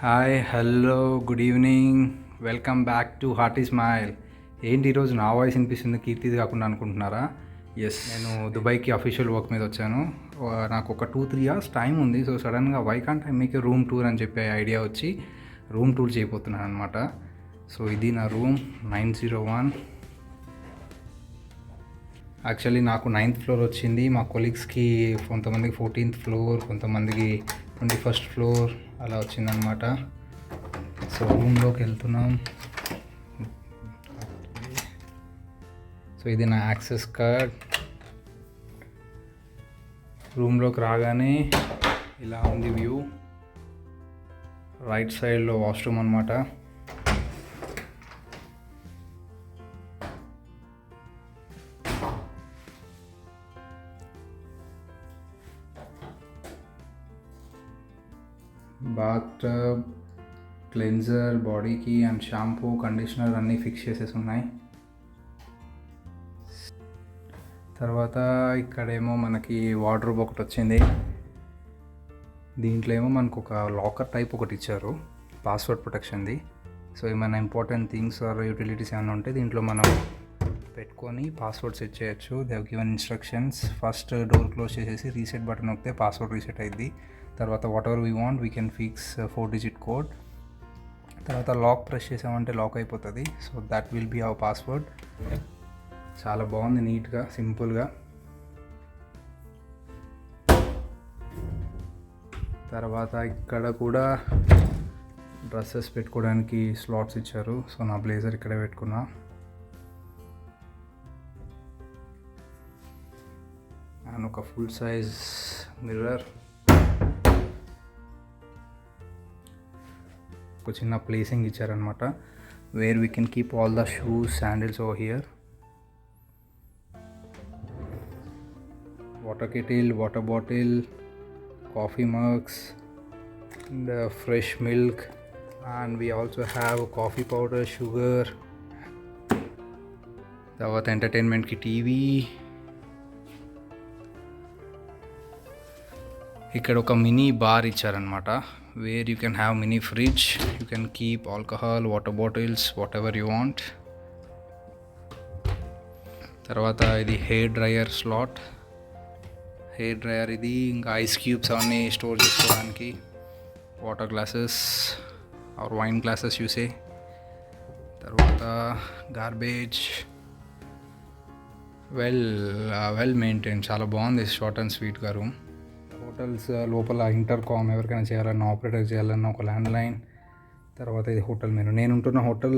Hi hello good evening. Welcome back to hearty smile. ఏంటి ఈరోజు నా వాయిస్ వినిపిస్తుంది కీర్తిది కాకుండా అనుకుంటున్నారా? ఎస్, నేను దుబాయ్కి అఫీషియల్ వర్క్ మీద వచ్చాను. నాకు ఒక 2-3 అవర్స్ టైం ఉంది. సో సడన్గా why can't I make room tour అని చెప్పే ఐడియా వచ్చి రూమ్ టూర్ చేయబోతున్నాను అనమాట. సో ఇది నా రూమ్ 901. యాక్చువల్లీ నాకు 9th ఫ్లోర్ వచ్చింది. మా కొలీగ్స్కి కొంతమందికి 14th ఫ్లోర్, కొంతమందికి 21st ఫ్లోర్ అలా వచ్చిందనమాట. సో రూమ్లోకి వెళ్తున్నాం. సో ఇది నా యాక్సెస్ కార్డ్. రూమ్లోకి రాగానే ఇలా ఉంది వ్యూ. రైట్ సైడ్లో వాష్రూమ్ అనమాట. బాత్ టబ్, క్లెన్జర్, బాడీకి అండ్ షాంపూ, కండిషనర్ అన్నీ ఫిక్స్ చేసేసి ఉన్నాయి. తర్వాత ఇక్కడేమో మనకి వార్డ్రోబ్ ఒకటి వచ్చింది. దీంట్లో ఏమో మనకు ఒక లాకర్ టైప్ ఒకటి ఇచ్చారు, పాస్వర్డ్ ప్రొటెక్షన్ది. సో ఏమైనా ఇంపార్టెంట్ థింగ్స్ ఆర్ యూటిలిటీస్ ఏమైనా ఉంటే దీంట్లో మనం పెట్టుకొని పాస్వర్డ్ సెట్ చేయొచ్చు. They have given instructions. First door close చేసేసి రీసెట్ బటన్ నొక్కితే పాస్వర్డ్ రీసెట్ అయింది. తర్వాత whatever we want we can fix 4-digit code. తర్వాత లాక్ ప్రెస్ చేసామంటే లాక్ అయిపోతుంది. So that will be our password. చాలా బాగుంది, నీట్గా, సింపుల్గా. తర్వాత ఇక్కడ కూడా డ్రెస్సెస్ పెట్టుకోవడానికి స్లాట్స్ ఇచ్చారు. సో నా బ్లేజర్ ఇక్కడే పెట్టుకున్నా. అండ్ ఒక ఫుల్ సైజ్ మిర్రర్. ఒక చిన్న ప్లేసింగ్ ఇచ్చారనమాట, where we can keep all the shoes, sandals over here. Water kettle, water bottle, coffee mugs and fresh milk. And we also have coffee powder, sugar. తర్వాత ఎంటర్టైన్మెంట్కి TV. ఇక్కడ ఒక mini bar ఇచ్చారనమాట, where you can have mini fridge. You can keep alcohol, water bottles, what ever you want. తర్వాత ఇది hair dryer slot. Hair dryer ఇది. ఇంకా ice cubes అవన్నీ store చేసుకోవడానికి. Water glasses are wine glasses you say. తర్వాత garbage. Well maintain, చాలా బాగుంది, short and స్వీట్గా రూమ్. హోటల్స్ లోపల ఇంటర్కామ్ ఎవరికైనా చేయాలన్నా, ఆపరేటర్ చేయాలన్నా ఒక ల్యాండ్ లైన్. తర్వాత ఇది హోటల్ మెనూ. నేను ఉంటున్న hotel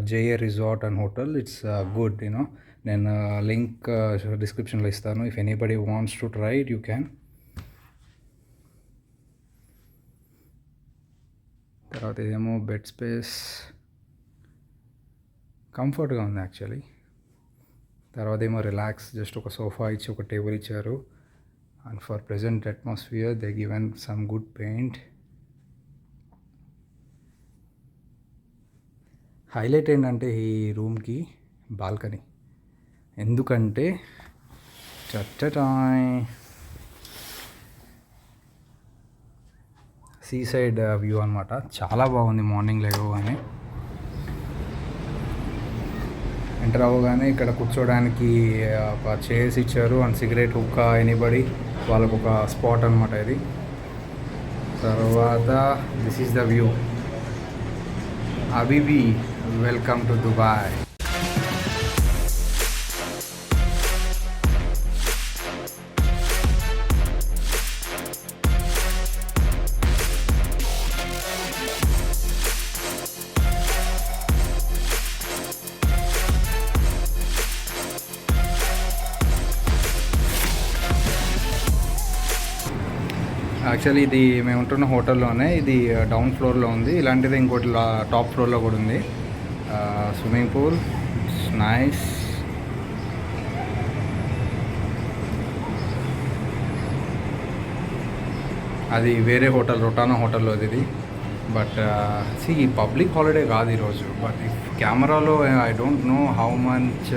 JA resort and hotel. It's good, you know. నేను లింక్ డిస్క్రిప్షన్లో ఇస్తాను. If anybody wants to try it, you can. తర్వాత ఇదేమో బెడ్ స్పేస్, కంఫర్ట్గా ఉంది యాక్చువల్లీ. తర్వాత ఏమో రిలాక్స్, జస్ట్ ఒక సోఫా ఇచ్చి ఒక టేబుల్ ఇచ్చారు. And for present atmosphere they given some good paint. Highlight ఏంటంటే ఈ రూమ్కి బాల్కనీ. ఎందుకంటే సీ సైడ్ వ్యూ అనమాట. చాలా బాగుంది. మార్నింగ్ లేవగానే ఎంటర్ అవ్వగానే ఇక్కడ కూర్చోడానికి ఒక చైర్స్ ఇచ్చారు. అండ్ సిగరెట్, హుక్కా, ఎనీబడి వాళ్ళకు ఒక స్పాట్ అనమాట ఇది. తర్వాత this is the view. Habibi, welcome to Dubai. Actually ఇది మేము ఉంటున్న హోటల్లోనే, ఇది డౌన్ ఫ్లోర్లో ఉంది. ఇలాంటిది ఇంకోటి టాప్ ఫ్లోర్లో కూడా ఉంది. Swimming pool, nice. అది వేరే హోటల్, రొటానా హోటల్లో ఇది. బట్ సి పబ్లిక్ హాలిడే కాదు ఈరోజు. బట్ కెమెరాలో I don't know how much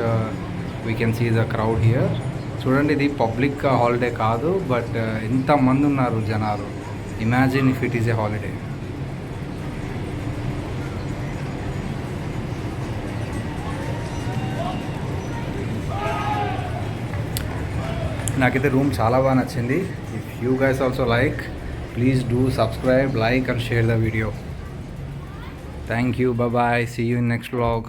we can see the crowd here. చూడండి, ఇది పబ్లిక్ హాలిడే కాదు, బట్ ఎంతమంది ఉన్నారు జనాలు. Imagine if it is a holiday. నాకైతే రూమ్ చాలా బాగా నచ్చింది. If you guys also like, please do subscribe, like and share the video. Thank you, bye, see you in next vlog.